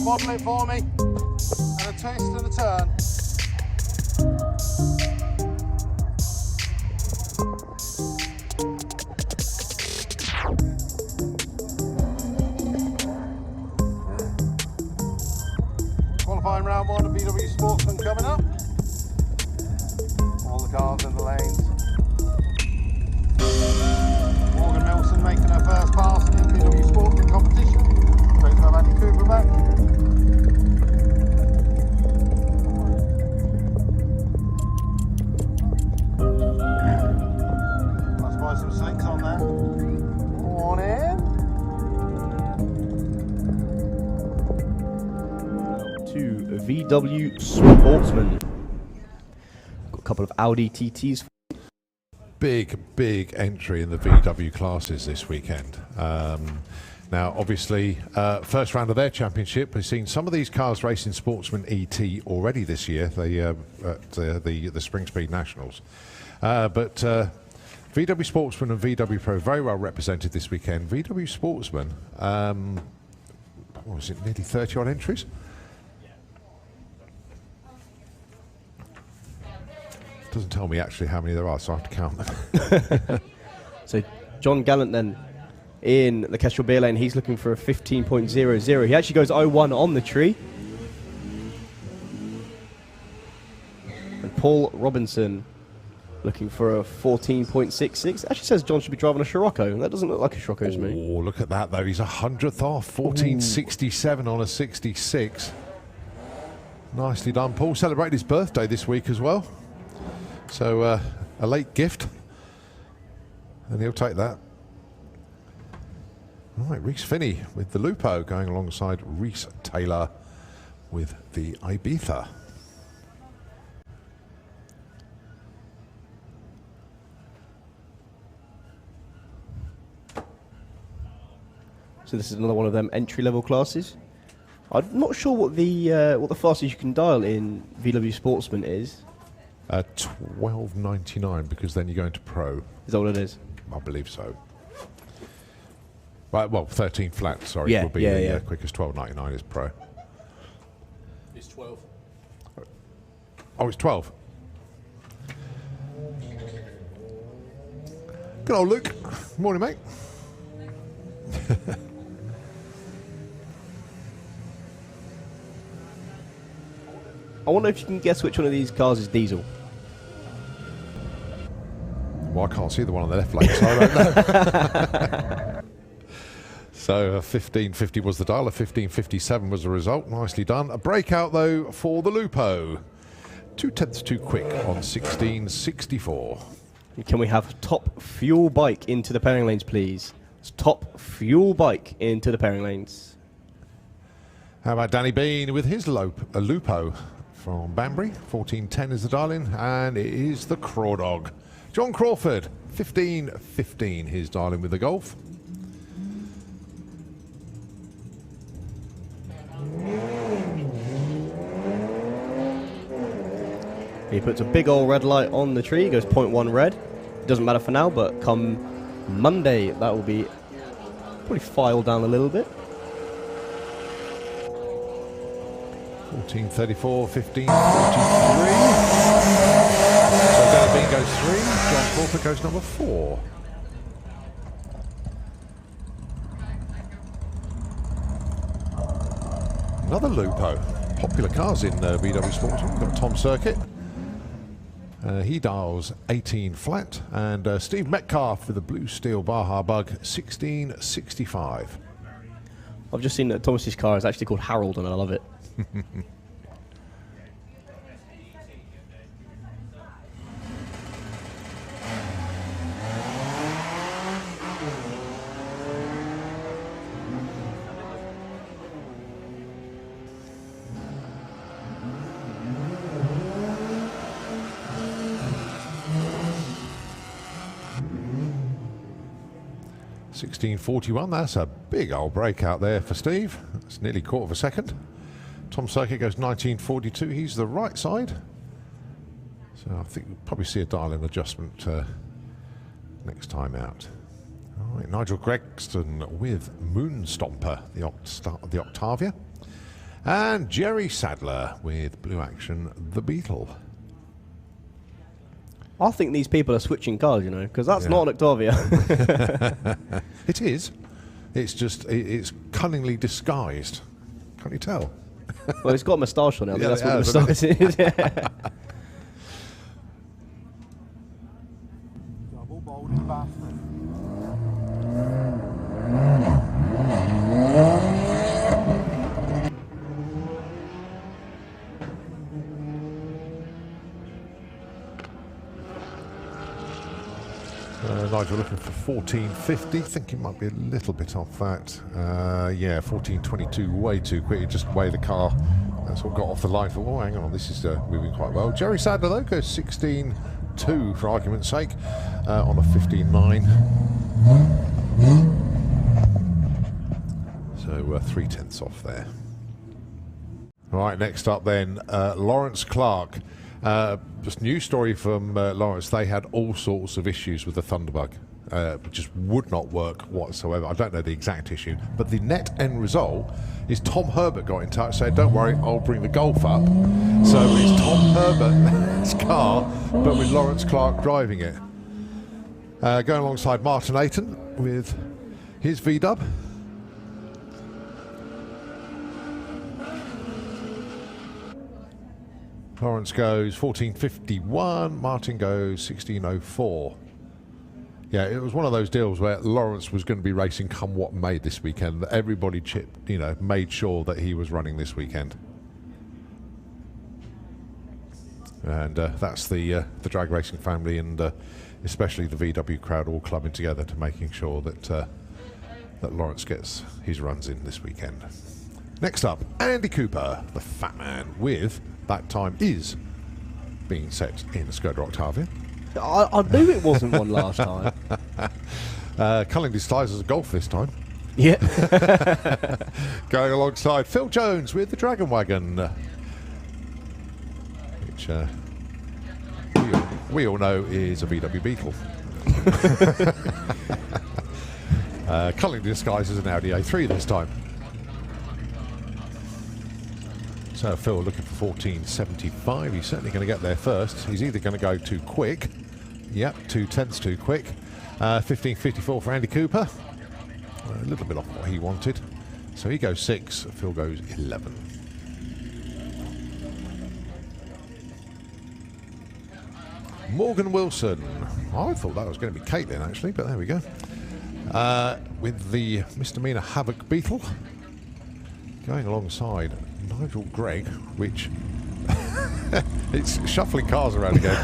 model it for me. And a twist and a turn. Qualifying round 1 of VW Sportsman coming up. All the cars in the lanes. Morgan Nelson making her first pass in the VW Sportsman competition. Great to have Andy Cooper back. Let's buy some slicks on there. On in. To VW Sportsman. Got a couple of Audi TTs. Big entry in the VW classes this weekend. Now, obviously, first round of their championship. We've seen some of these cars racing Sportsman ET already this year. They at the Spring Speed Nationals, but VW Sportsman and VW Pro very well represented this weekend. VW Sportsman, what was it, nearly 30 odd entries? Doesn't tell me actually how many there are, so I have to count them. So John Gallant then in the Kestrel beer lane, he's looking for a 15.00. He actually goes 0-1 on the tree. And Paul Robinson looking for a 14.66. Actually says John should be driving a Scirocco. That doesn't look like a Scirocco to me. Oh, look at that though. He's 100th off. 14.67 on a 66. Nicely done. Paul celebrated his birthday this week as well. So a late gift, and he'll take that. Right, Reese Finney with the Lupo going alongside Reese Taylor with the Ibiza. So this is another one of them entry-level classes. I'm not sure what the fastest you can dial in VW Sportsman is. 12.99, because then you go into Pro. Is that what it is? I believe so. Right, well, 13 flat, sorry, Yeah, will be the quickest. 12.99 is Pro. It's 12. Oh, it's 12. Good old Luke. Morning, mate. I wonder if you can guess which one of these cars is diesel. Well, I can't see the one on the left lane, so I don't know. So 15.50 was the dial, a 15.57 was the result. Nicely done. A breakout, though, for the Lupo. 2/10 too quick on 16.64. Can we have top fuel bike into the pairing lanes, please? It's top fuel bike into the pairing lanes. How about Danny Bean with his Lupo from Banbury? 14.10 is the dial-in, and it is the Crawdog. John Crawford, 15.15 his dial-in with the Golf. He puts a big old red light on the tree, goes 0.1 red. It doesn't matter for now, but come Monday, that will be probably filed down a little bit. 14.34, 15.43. So Danny Bean goes 3, John Crawford goes number 4. Another Lupo. Popular cars in VW Sports. We've got Tom Circuit. He dials 18 flat. And Steve Metcalf with the Blue Steel Baja Bug, 16.65. I've just seen that Thomas's car is actually called Harold, and I love it. 16.41, that's a big old breakout there for Steve. That's nearly a quarter of a second. Tom Circuit goes 19.42, he's the right side. So I think we'll probably see a dial-in adjustment next time out. All right, Nigel Gregston with Moonstomper, the Octavia. And Jerry Sadler with Blue Action, the Beetle. I think these people are switching cars, you know, because that's not an Octavia. It is. It's just, it's cunningly disguised. Can't you tell? Well, it's got a moustache on it. I think Yeah, that's what the it has, moustache is. Yeah. Double bolted bastard. Nigel looking for 1450. Think it might be a little bit off that. Yeah, 1422, way too quick. Just way the car. That's what got off the line. Oh, hang on, this is moving quite well. Jerry Sadler though goes 16.2 for argument's sake on a 15.9. So 0.3 off there. All right, next up then, Lawrence Clark. Just news story from Lawrence. They had all sorts of issues with the Thunderbug. Just would not work whatsoever. I don't know the exact issue, but the net end result is Tom Herbert got in touch, said, don't worry, I'll bring the Golf up. So it's Tom Herbert's car, but with Lawrence Clark driving it. Going alongside Martin Ayton with his VW. Lawrence goes 14.51, Martin goes 16.04. Yeah, it was one of those deals where Lawrence was going to be racing come what may this weekend. Everybody chipped, you know, made sure that he was running this weekend. And that's the drag racing family and especially the VW crowd all clubbing together to making sure that that Lawrence gets his runs in this weekend. Next up, Andy Cooper, the Fat Man, with That Time Is being set in Skoda Octavia. I knew it wasn't one last time. Culling disguises a Golf this time. Yeah. Going alongside Phil Jones with the Dragon Wagon, which we all know is a VW Beetle. Culling disguises an Audi A3 this time. So Phil looking for 14.75. He's certainly going to get there first. He's either going to go too quick. Yep, 0.2 too quick. 15.54 for Andy Cooper. A little bit off what he wanted. So he goes 6. Phil goes 11. Morgan Wilson. I thought that was going to be Caitlin actually, but there we go. With the Misdemeanor Havoc Beetle. Going alongside Nigel Gregg, which it's shuffling cars around again.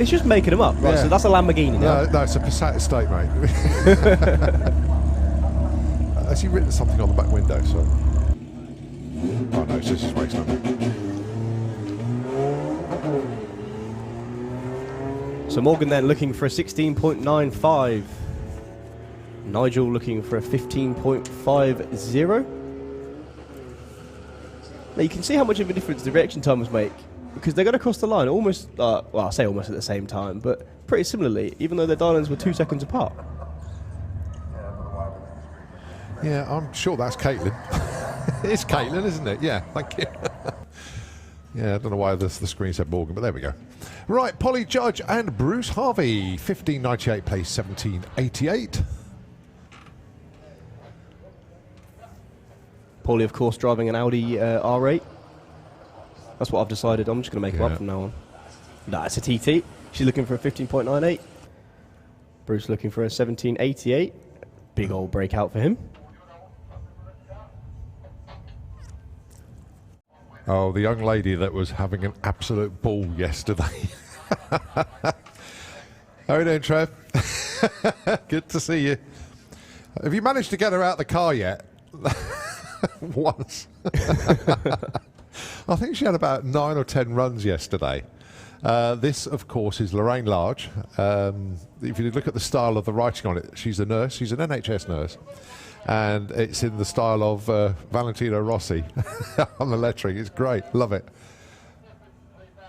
It's just making them up, right? Yeah. So that's a Lamborghini now. No, it's a Passat estate, mate. Has he written something on the back window? So, oh no, it's just his race number. So Morgan then looking for a 16.95. Nigel looking for a 15.50. Now you can see how much of a difference the reaction times make, because they're going to cross the line almost, well, I say almost at the same time, but pretty similarly, even though their dial-ins were 2 seconds apart. Yeah, I'm sure that's Caitlin. It's Caitlin, isn't it? Yeah, thank you. Yeah, I don't know why the screen said Morgan, but there we go. Right, Polly Judge and Bruce Harvey. 15.98 plays 17.88. Paulie, of course, driving an Audi R8. That's what I've decided. I'm just going to make him up from now on. Nah, it's a TT. She's looking for a 15.98. Bruce looking for a 17.88. Big old breakout for him. Oh, the young lady that was having an absolute ball yesterday. How are you doing, Trev? Good to see you. Have you managed to get her out the car yet? Once. I think she had about 9 or 10 runs yesterday. This, of course, is Lorraine Large. If you look at the style of the writing on it, she's a nurse. She's an NHS nurse. And it's in the style of Valentino Rossi on the lettering. It's great. Love it.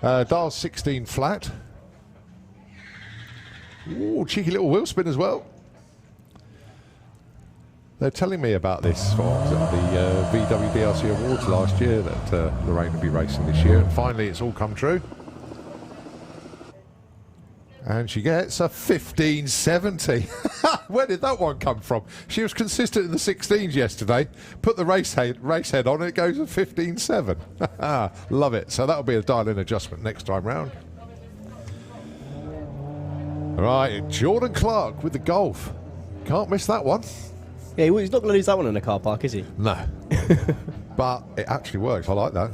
Dial 16 flat. Ooh, cheeky little wheel spin as well. They're telling me about this for the VWDRC Awards last year that Lorraine will be racing this year. And finally, it's all come true. And she gets a 1570. Where did that one come from? She was consistent in the 16s yesterday. Put the race head on, and it goes a 15.7. Love it. So that'll be a dial-in adjustment next time round. All right, Jordan Clark with the Golf. Can't miss that one. Yeah, he's not going to lose that one in a car park, is he? No. But it actually works. I like that.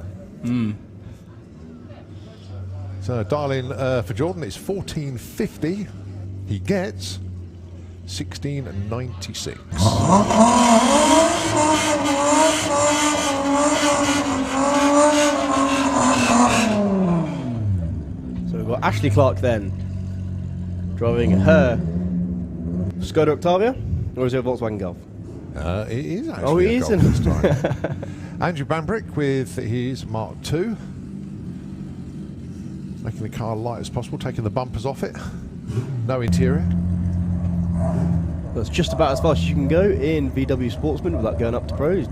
So dial in for Jordan, it's 1450. He gets 1696. So we've got Ashley Clark then, driving her Skoda Octavia, or is it a Volkswagen Golf? It is actually Oh, it a is. Golf this time. Andrew Bambrick with his Mark II. Making the car light as possible, taking the bumpers off it. No interior. That's just about as fast as you can go in VW Sportsman without going up to Pro.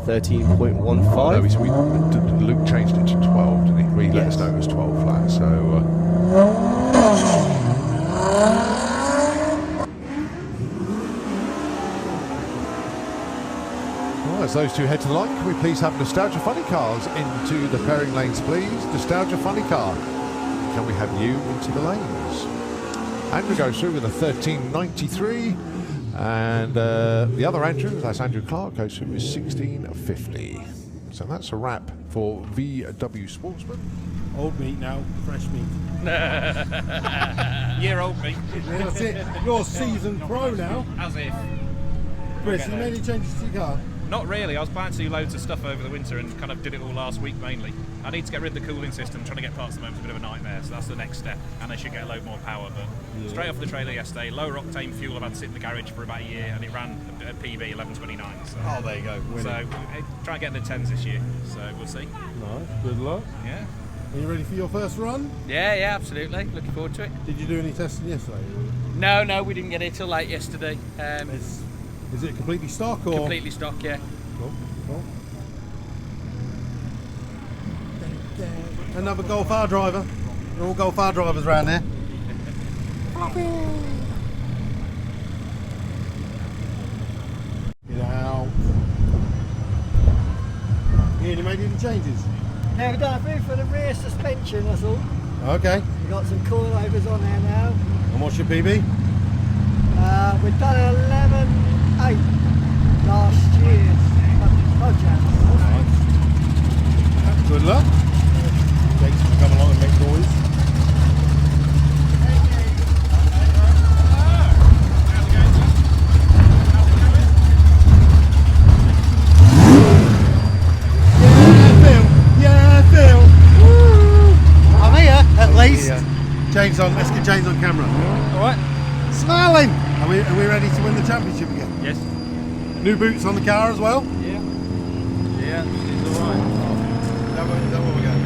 13.15. No, Luke changed it to 12, didn't he? He let us know it was 12 flat, so... Well, as those two head to the line, can we please have Nostalgia Funny Cars into the pairing lanes, please? Nostalgia Funny Car, can we have you into the lanes? Andrew goes through with a 1393, and the other Andrew, that's Andrew Clark, goes through with 1650. So that's a wrap for VW Sportsman. Old meat now, fresh meat. Year-old me. That's it. You're seasoned pro now. As if. Chris, have you made any changes to your car? Not really. I was planning to do loads of stuff over the winter and kind of did it all last week mainly. I need to get rid of the cooling system. Trying to get parts at the moment is a bit of a nightmare, so that's the next step. And I should get a load more power. But straight off the trailer yesterday, lower octane fuel I've had to sit in the garage for about a year, and it ran a PB 1129. So. Oh, there you go. So try and get in the 10s this year. So we'll see. Nice. Good luck. Yeah. Are you ready for your first run? Yeah, absolutely. Looking forward to it. Did you do any testing yesterday? No, we didn't get here till late yesterday. Is it completely stock or? Completely stock, yeah. Cool. Another Golf R driver. They're all Golf R drivers around here. Get out. Ian, you made any changes? Now we've done a bit for the rear suspension, that's all. Okay. We've got some coilovers on there now. And what's your PB? We've done 11.8 last year. Project. Good luck. Jake's going to come along and make noise. Yeah, Phil. Woo. I'm here, at least. James on. Let's get James on camera. All right. Smiling. Are we ready to win the championship again? Yes. New boots on the car as well? Yeah, it's all right. Is that what we're going?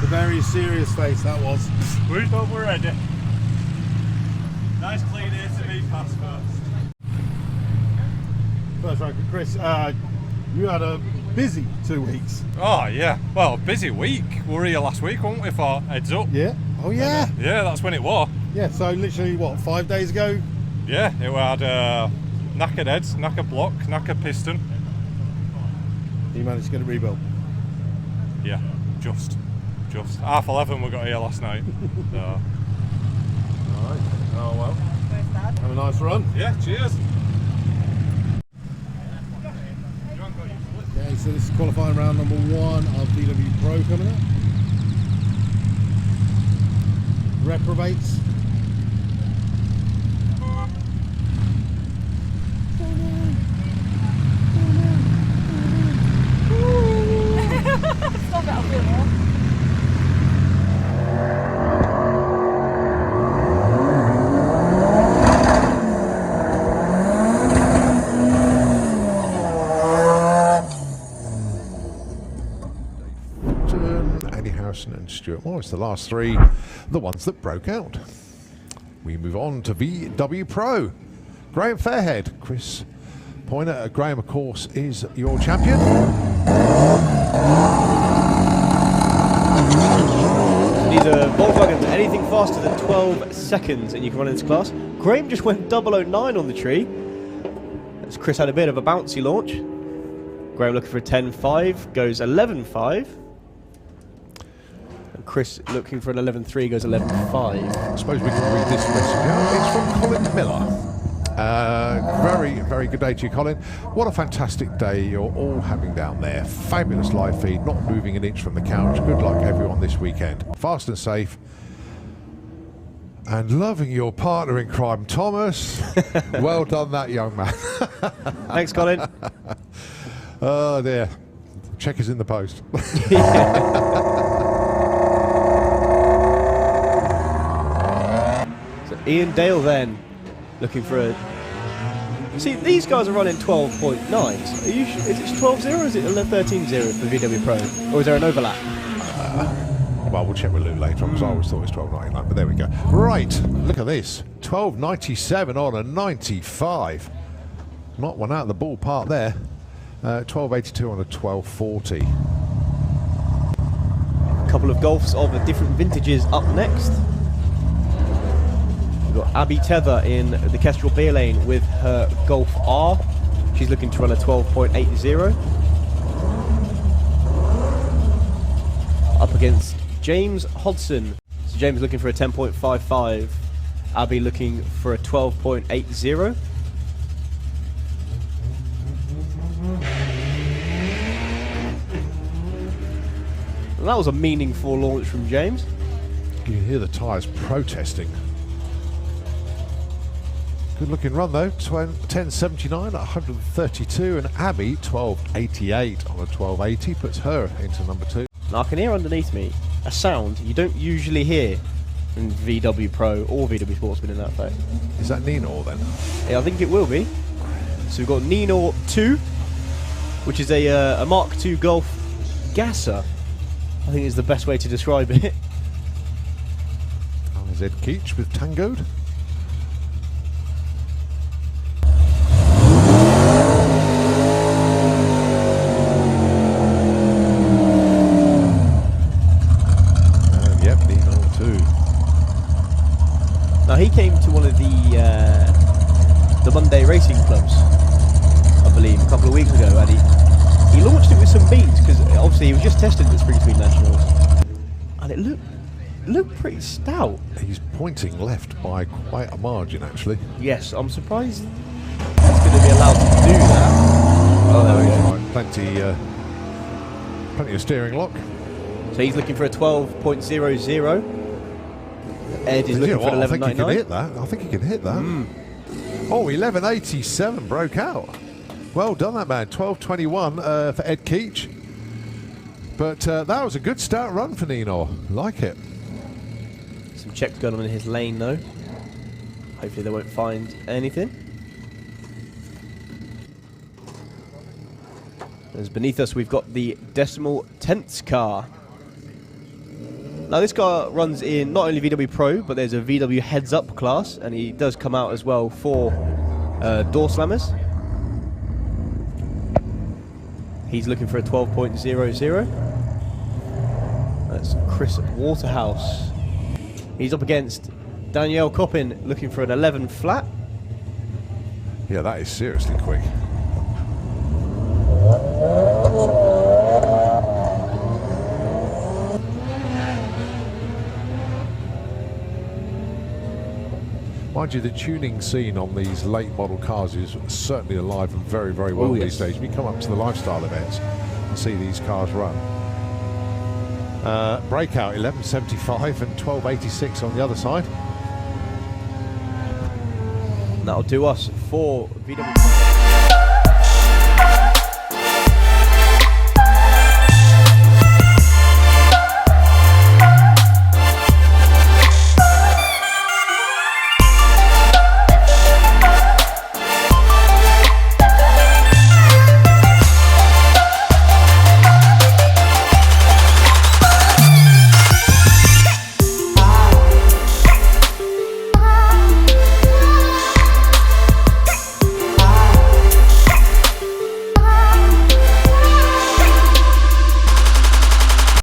The very serious face that was. We thought we're ready. Nice clean air to me pass first. First round, Chris, you had a busy 2 weeks. Oh yeah, well, busy week. We were here last week, weren't we, for Heads Up? Yeah? Oh yeah? Yeah, that's when it was. Yeah, so literally, what, 5 days ago? Yeah, it had knackered heads, knackered block, knackered piston. You managed to get it rebuilt? Yeah, just. 11:30 we got here last night. So. Alright. Oh well. Have a nice run. Yeah, cheers. Okay, so this is qualifying round number 1 of VW Pro coming up. Reprobates. Stop it, I'll do it more. Stuart Morris. The last three, the ones that broke out. We move on to VW Pro. Graham Fairhead, Chris Pointer. Graham, of course, is your champion. These are Volkswagens, anything faster than 12 seconds and you can run in this class. Graham just went 009 on the tree. As Chris had a bit of a bouncy launch. Graham looking for a 10.5, goes 11.5. And Chris looking for an 11.3, goes 11.5. I suppose we can read this message out. It's from Colin Miller. Very, very good day to you, Colin. What a fantastic day you're all having down there. Fabulous live feed, not moving an inch from the couch. Good luck, everyone, this weekend. Fast and safe. And loving your partner in crime, Thomas. Well done, that young man. Thanks, Colin. Oh, dear. Check is in the post. So Ian Dale then, looking for a... See, these guys are running 12.9s. Are you is it 12.0 or is it 13.0 for VW Pro? Or is there an overlap? Well, we'll check with Lou later on, because I always thought it was 12.99, but there we go. Right, look at this. 12.97 on a 95. Not one out of the ballpark there. 12.82 on a 12.40. A couple of Golfs of different vintages up next. We've got Abby Tether in the Kestrel B lane with her Golf R. She's looking to run a 12.80. Up against James Hodson. So James looking for a 10.55. Abby looking for a 12.80. And that was a meaningful launch from James. You can hear the tyres protesting. Good looking run though, 10.79 at 132, and Abby 12.88 on a 12.80 puts her into number 2. Now I can hear underneath me a sound you don't usually hear in VW Pro or VW Sportsman in that phase. Is that Nino then? Yeah, I think it will be. So we've got Nino 2, which is a Mark II Golf gasser. I think is the best way to describe it. There's Ed Keach with Tangoed. Yep, Nino 2. Now he came to one of the Monday racing clubs, I believe, a couple of weeks ago, and he launched it with some beans because obviously he was just tested at the Spring Speed Nationals, and it looked pretty stout. He's pointing left by quite a margin, actually. Yes, I'm surprised he's going to be allowed to do that. Oh, there we go. Right, plenty of steering lock. So he's looking for a 12.00. Ed is looking for an 11.99. I think he can hit that. I think he can hit that. Oh, 11.87 broke out. Well done, that man. 12.21 for Ed Keach. But that was a good start run for Nino. Like it. Some checks going on in his lane, though. Hopefully they won't find anything. As beneath us, we've got the decimal tenths car. Now this car runs in not only VW Pro, but there's a VW Heads Up class, and he does come out as well for door slammers. He's looking for a 12.00. That's Chris Waterhouse. He's up against Danielle Coppin, looking for an 11 flat. Yeah, that is seriously quick. Mind you, the tuning scene on these late model cars is certainly alive and very, very well these days. When you come up to the lifestyle events and see these cars run. Breakout 11.75 and 12.86 on the other side. That'll do us for VW.